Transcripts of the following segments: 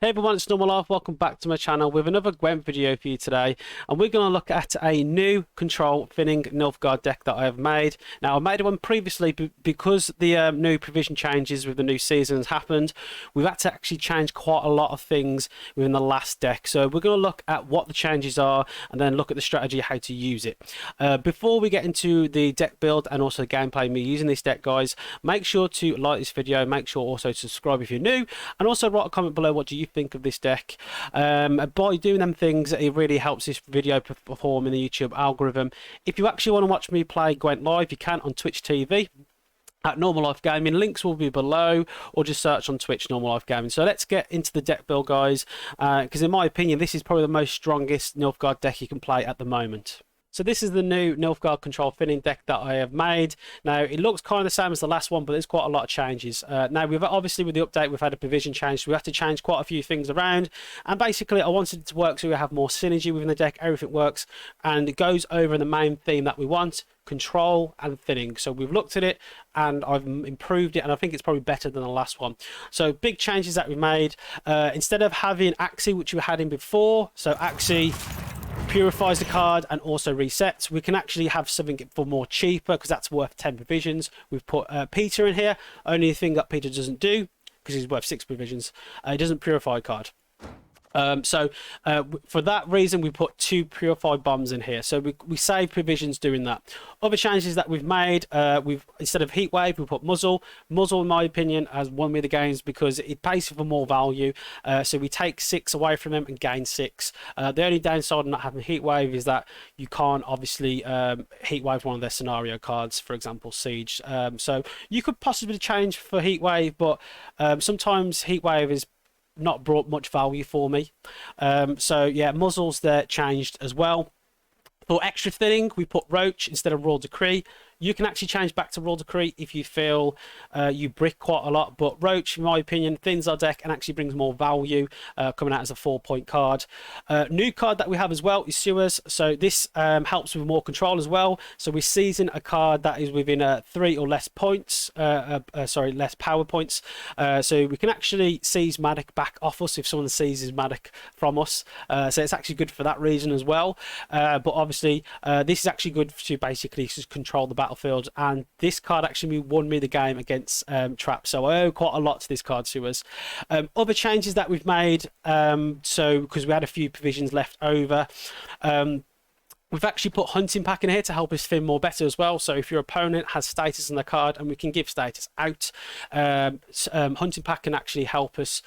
Hey everyone, it's Normal Life. Welcome back to my channel with another Gwent video for you today. And we're going to look at a new control thinning Nilfgaard deck that I have made. Now, I made one previously because the new provision changes with the new season has happened. We've had to actually change quite a lot of things within the last deck. So we're going to look at what the changes are and then look at the strategy, how to use it. Before we get into the deck build and also gameplay me using this deck, guys, make sure to like this video. Make sure also to subscribe if you're new. And also write a comment below what do you think of this deck. By doing them things, it really helps this video perform in the YouTube algorithm. If you actually want to watch me play Gwent live, you can on Twitch TV at Normal Life Gaming. Links will be below, or just search on Twitch Normal Life Gaming. So let's get into the deck build, guys, because in my opinion this is probably the most strongest Nilfgaard deck you can play at the moment. So this is the new Nilfgaard control thinning deck that I have made. Now, it looks kind of the same as the last one, but there's quite a lot of changes. Now, we've obviously, with the update, we've had a provision change, so we have to change quite a few things around. And basically, I wanted it to work so we have more synergy within the deck, everything works, and it goes over the main theme that we want, control and thinning. So we've looked at it, and I've improved it, and I think it's probably better than the last one. So big changes that we made. Instead of having Axie, which we had in before, so Axie purifies the card and also resets, we can actually have something for more cheaper because that's worth 10 provisions. We've put Peter in here. Only thing that Peter doesn't do, because he's worth 6 provisions, he doesn't purify a card. For that reason, we put 2 purified bombs in here, so we save provisions doing that. Other changes that we've made, we've, instead of heat wave, we put muzzle. Muzzle, in my opinion, has won me the games because it pays for more value. So we take 6 away from them and gain 6. The only downside of not having heat wave is that you can't obviously heat wave one of their scenario cards, for example siege. So you could possibly change for heat wave, but sometimes heat wave is not brought much value for me. So yeah, muzzles there changed as well. For extra thinning, we put roach instead of raw decree. You can actually change back to raw decree if you feel you brick quite a lot, but roach, in my opinion, thins our deck and actually brings more value, coming out as a 4-point card. New card that we have as well is Sweers. So this helps with more control as well. So we season a card that is within 3 or less points, less power points. So we can actually seize Madoc back off us if someone seizes Madoc from us. So it's actually good for that reason as well. But obviously, this is actually good to basically just control the battlefield, and this card actually won me the game against Trap, so I owe quite a lot to this card, Sewers. Other changes that we've made, so because we had a few provisions left over, we've actually put Hunting Pack in here to help us thin more better as well. So if your opponent has status on the card, and we can give status out, Hunting Pack can actually help us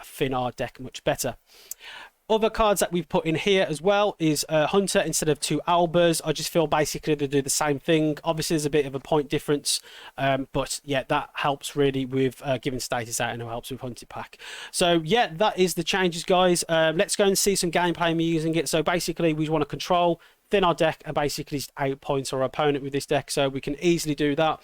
thin our deck much better. Other cards that we've put in here as well is Hunter instead of 2 Albers. I just feel basically they do the same thing. Obviously there's a bit of a point difference, but yeah, that helps really with giving status out, and it helps with Hunting Pack. So yeah, that is the changes, guys. Let's go and see some gameplay me using it. So basically we want to control, thin our deck, and basically outpoint our opponent with this deck, so we can easily do that.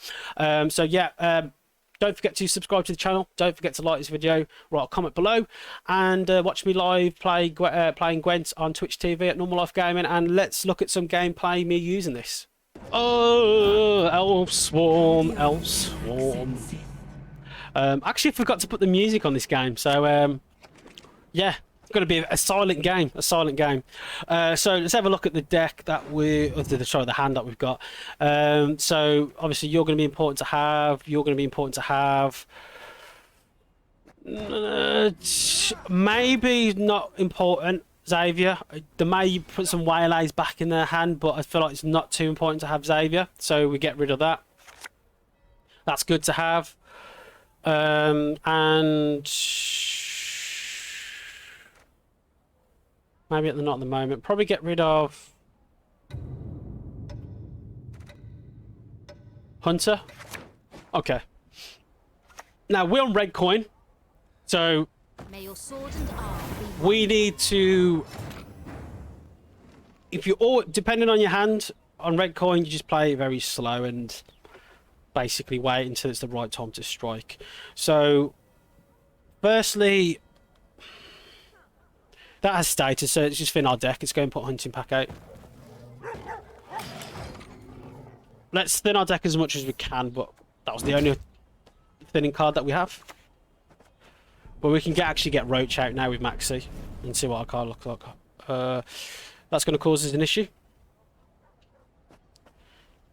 So yeah, don't forget to subscribe to the channel. Don't forget to like this video, write a comment below, and watch me live playing Gwent on Twitch TV at Normal Life Gaming. And let's look at some gameplay me using this. Oh, Elf Swarm, Elf Swarm. Actually, I forgot to put the music on this game, so yeah. Going to be a silent game, so let's have a look at the deck that the hand that we've got. So obviously you're going to be important to have, maybe not important, Xavier. They may put some waylays back in their hand, but I feel like it's not too important to have Xavier, so we get rid of that. That's good to have. And maybe not at the moment. Probably get rid of Hunter. Okay. Now we're on red coin, so we need to. If you all, depending on your hand, on red coin, you just play it very slow and basically wait until it's the right time to strike. So, firstly, that has status, so it's just thin our deck. It's going to put Hunting Pack out. Let's thin our deck as much as we can, but that was the only thinning card that we have. But we can actually get Roach out now with Maxi and see what our card looks like. That's going to cause us an issue.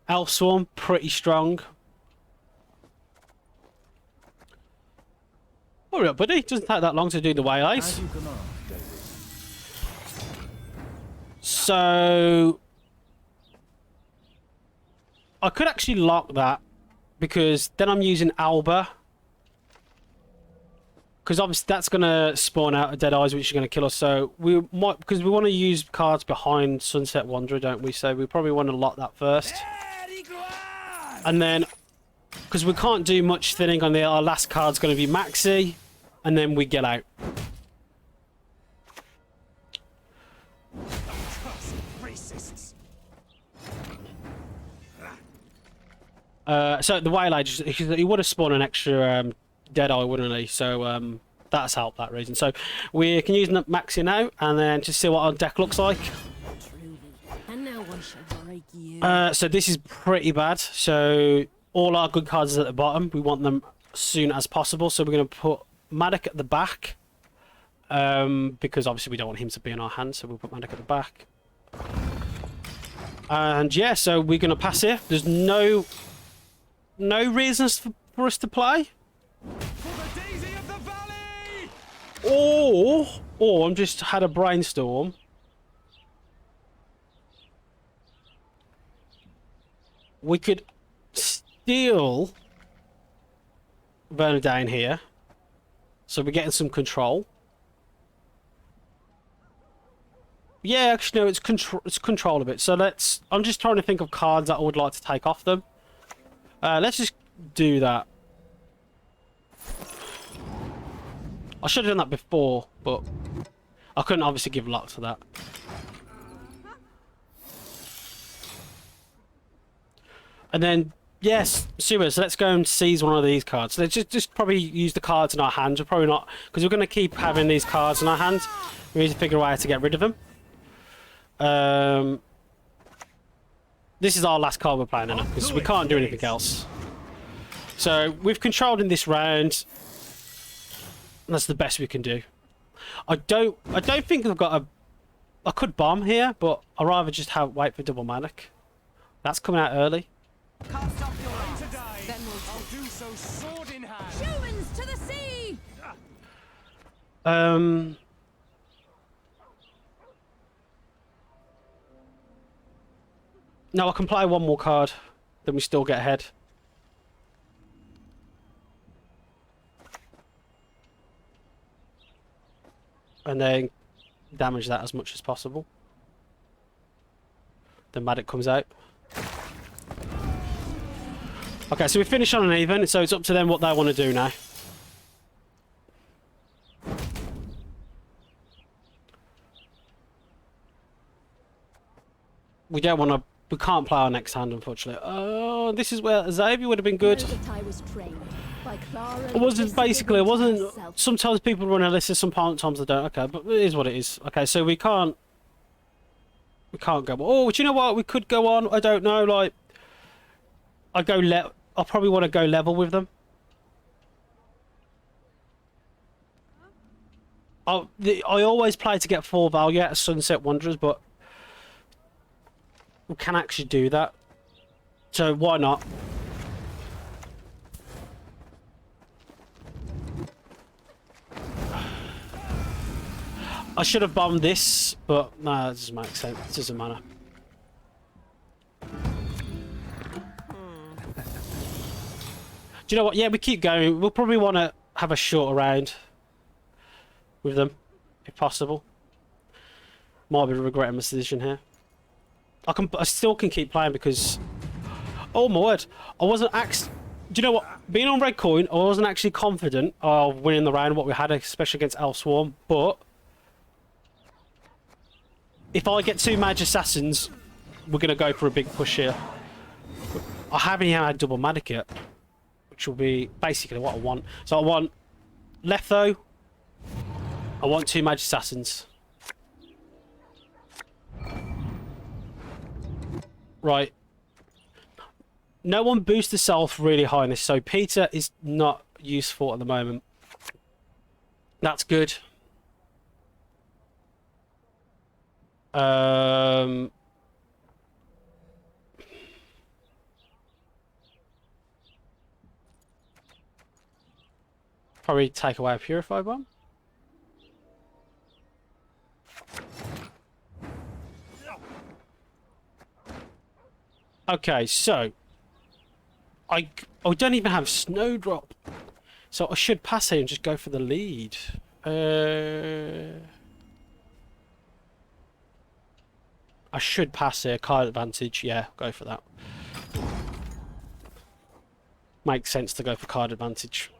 Elf Swarm, pretty strong. Hurry up, buddy. It doesn't take that long to do the waylays. So I could actually lock that because then I'm using Alba. Because obviously that's going to spawn out a Dead Eyes, which is going to kill us. So we might, because we want to use cards behind Sunset Wanderer, don't we? So we probably want to lock that first. And then, because we can't do much thinning on our last card's going to be Maxi, and then we get out. So the Waylay, he would have spawned an extra Deadeye, wouldn't he? So that's helped that reason. So we can use Maxi now, and then just see what our deck looks like. So this is pretty bad. So all our good cards are at the bottom. We want them as soon as possible. So we're going to put Madoc at the back, because obviously we don't want him to be in our hand. So we'll put Madoc at the back. And yeah, so we're going to pass here. There's no reasons for us to play. Or I'm just had a brainstorm. We could steal Verna down here, so we're getting some control. Yeah, actually no, it's control a bit. So let's. I'm just trying to think of cards that I would like to take off them. Let's just do that. I should have done that before, but I couldn't obviously give luck to that. And then, yes, Sewers, let's go and seize one of these cards. Let's just probably use the cards in our hands. We're probably not, because we're going to keep having these cards in our hands. We need to figure out how to get rid of them. This is our last card we're playing now, because we can't do anything else. So we've controlled in this round. That's the best we can do. I don't think I've got a. I could bomb here, but I'd rather just wait for double Madoc. That's coming out early. Cast off your arms, then I'll do so sword in hand. Humans to the sea. No, I can play one more card, then we still get ahead. And then damage that as much as possible. Then Madoc comes out. Okay, so we finish on an even, so it's up to them what they want to do now. We don't want to. We can't play our next hand, unfortunately. Oh, this is where Xavier would have been good. It wasn't basically. It wasn't. Sometimes people run Alyssa, sometimes they don't. Okay, but it is what it is. Okay, so we can't. We can't go. Oh, do you know what? We could go on. I don't know. Like, I probably want to go level with them. I always play to get 4 value out of Sunset Wanderers, but we can actually do that. So why not? I should have bombed this, but no, that doesn't make sense. It doesn't matter. Do you know what? Yeah, we keep going. We'll probably want to have a shorter round with them, if possible. Might be regretting my decision here. I still can keep playing because, oh my word, I wasn't actually. Do you know what? Being on red coin, I wasn't actually confident of winning the round. What we had, especially against Elf Swarm, but if I get 2 Mage Assassins, we're gonna go for a big push here. I haven't even had double Madoc yet, which will be basically what I want. So I want Letho. I want 2 Mage Assassins. Right. No one boosts the self really high in this, so Peter is not useful at the moment. That's good. Probably take away a purify bomb. Okay, so I don't even have Snowdrop, so I should pass here and just go for the lead. I should pass here, card advantage. Yeah, go for that. Makes sense to go for card advantage.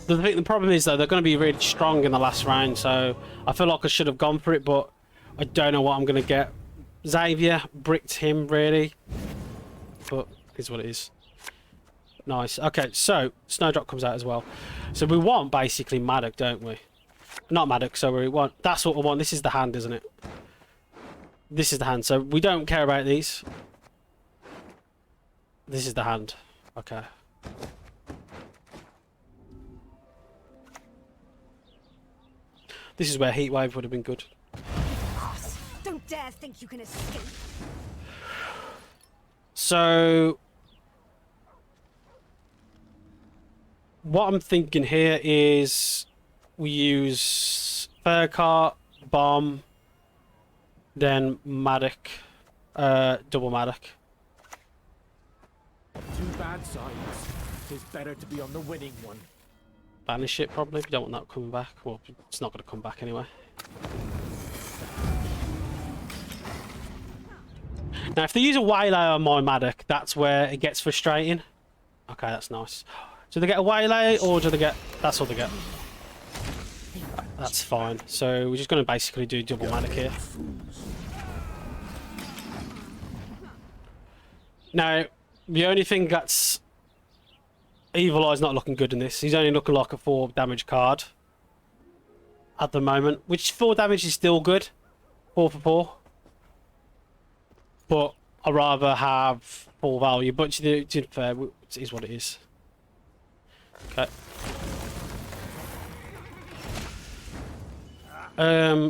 The problem is though, they're going to be really strong in the last round, so I feel like I should have gone for it, but I don't know what I'm going to get. Xavier bricked him really, but it's what it is. Nice. Okay, so Snowdrop comes out as well. So we want basically Madoc, don't we? Not Madoc, so we want... That's what we want. This is the hand, isn't it? This is the hand, so we don't care about these. This is the hand. Okay. This is where Heatwave would have been good. Don't dare think you can escape. So... what I'm thinking here is... we use Furcart, Bomb, then Madoc, double Madoc. Two bad sides. It's better to be on the winning one. Banish it probably. We don't want that coming back. Well, it's not going to come back anyway. Now, if they use a waylay on my Madoc, that's where it gets frustrating. Okay, that's nice. Do they get a waylay or do they get... that's all they get. That's fine. So we're just going to basically do double Madoc here. Now, the only thing that's... Evil-Eye's not looking good in this. He's only looking like a 4 damage card at the moment, which 4 damage is still good. 4 for 4. But I'd rather have full value. But to be fair, it is what it is. Okay.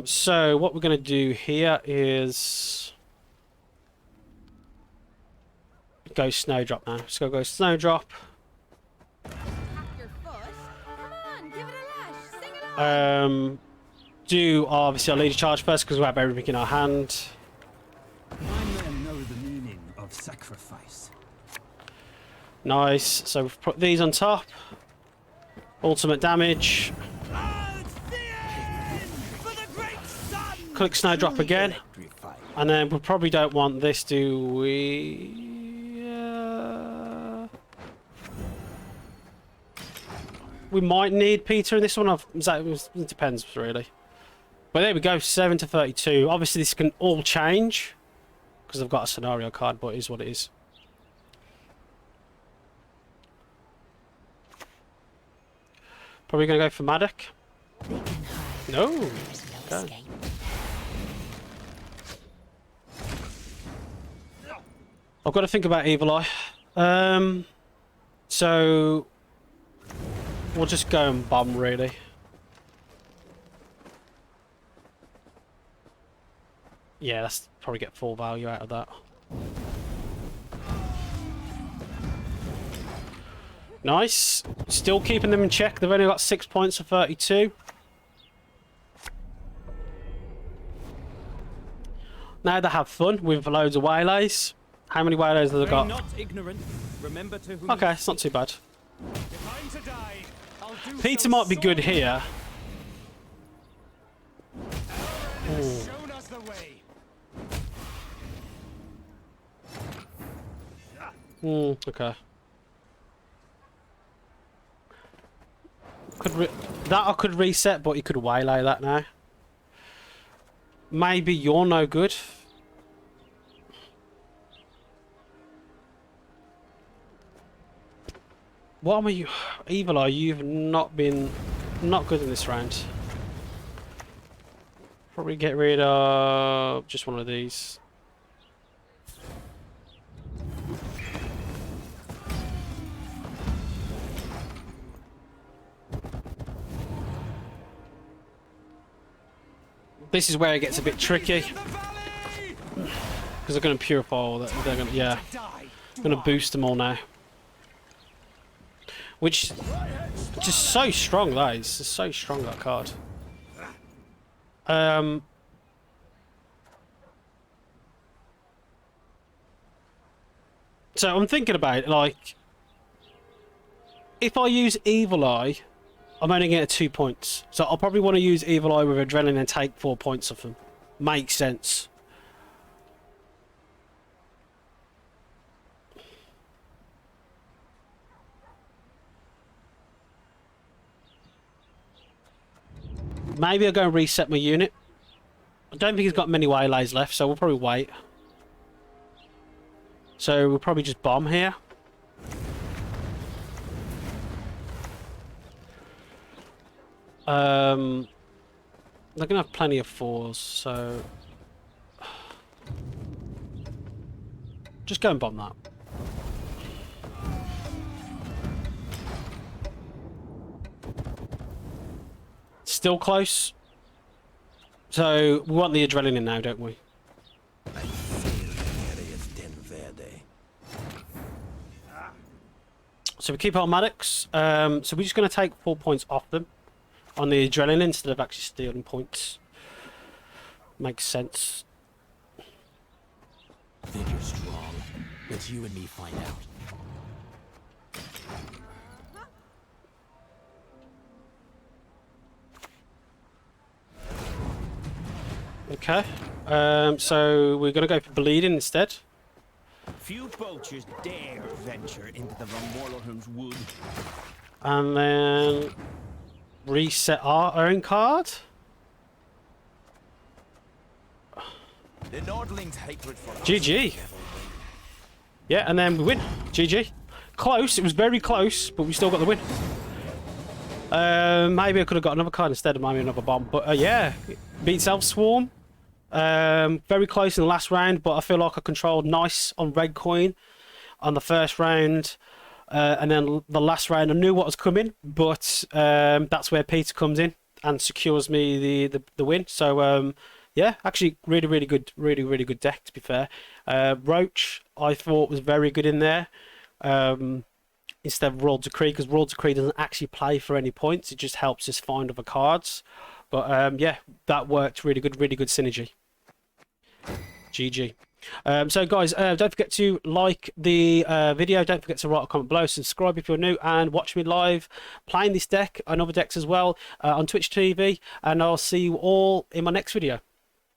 So what we're going to do here is go Snowdrop now. Let's go Snowdrop. Do obviously our leader charge first because we have everything in our hand. My men know the meaning of sacrifice. Nice. So we've put these on top. Ultimate damage. Click Snowdrop again. And then we probably don't want this, do we? We might need Peter in this one. It depends, really. But there we go, 7 to 32. Obviously, this can all change because I've got a scenario card, but it is what it is. Probably going to go for Madoc. No. Okay. I've got to think about Evil-Eye. So we'll just go and bomb, really. Yeah, let's probably get full value out of that. Nice. Still keeping them in check. They've only got 6 points of 32. Now they have fun with loads of waylays. How many waylays have they got? Not ignorant. Remember to whom Okay, it's not too bad. If I'm to die, I'll do Peter so might be good here. has shown us the way. Okay. That I could reset, but you could waylay that now. Maybe you're no good. What am you, Evil-Eye? You've not been good in this round. Probably get rid of just one of these. This is where it gets a bit tricky. Because they're going to purify all that. They're going to, yeah. Going to boost them all now. Which is so strong, that is. It's so strong, that card. So I'm thinking about, like, if I use Evil-Eye, I'm only getting 2 points. So I'll probably want to use Evil-Eye with Adrenaline and take 4 points off them. Makes sense. Maybe I'll go and reset my unit. I don't think he's got many waylays left, so we'll probably wait. So we'll probably just bomb here. They're gonna have plenty of 4s, so just go and bomb that. Still close. So we want the adrenaline now, don't we? So we keep our Madocs. So we're just going to take 4 points off them on the adrenaline instead of actually stealing points. Makes sense. Think you're strong. Let's you and me find out. Okay. So we're going to go for bleeding instead. Few poachers dare venture into the Von Morlorham's wood. And then reset our own card. The Nordling's hatred for GG. Yeah, and then we win. GG. Close. It was very close, but we still got the win. Maybe I could have got another card instead of maybe another bomb. But yeah, beats Elf Swarm. Very close in the last round, but I feel like I controlled nice on red coin on the first round. And then the last round, I knew what was coming, but that's where Peter comes in and secures me the win. So yeah, actually really good deck, to be fair. Roach I thought was very good in there instead of Royal Decree, because Royal Decree doesn't actually play for any points, it just helps us find other cards. But yeah, that worked really good synergy. GG. So guys, don't forget to like the video, don't forget to write a comment below, subscribe if you're new, and watch me live playing this deck and other decks as well on Twitch TV, and I'll see you all in my next video.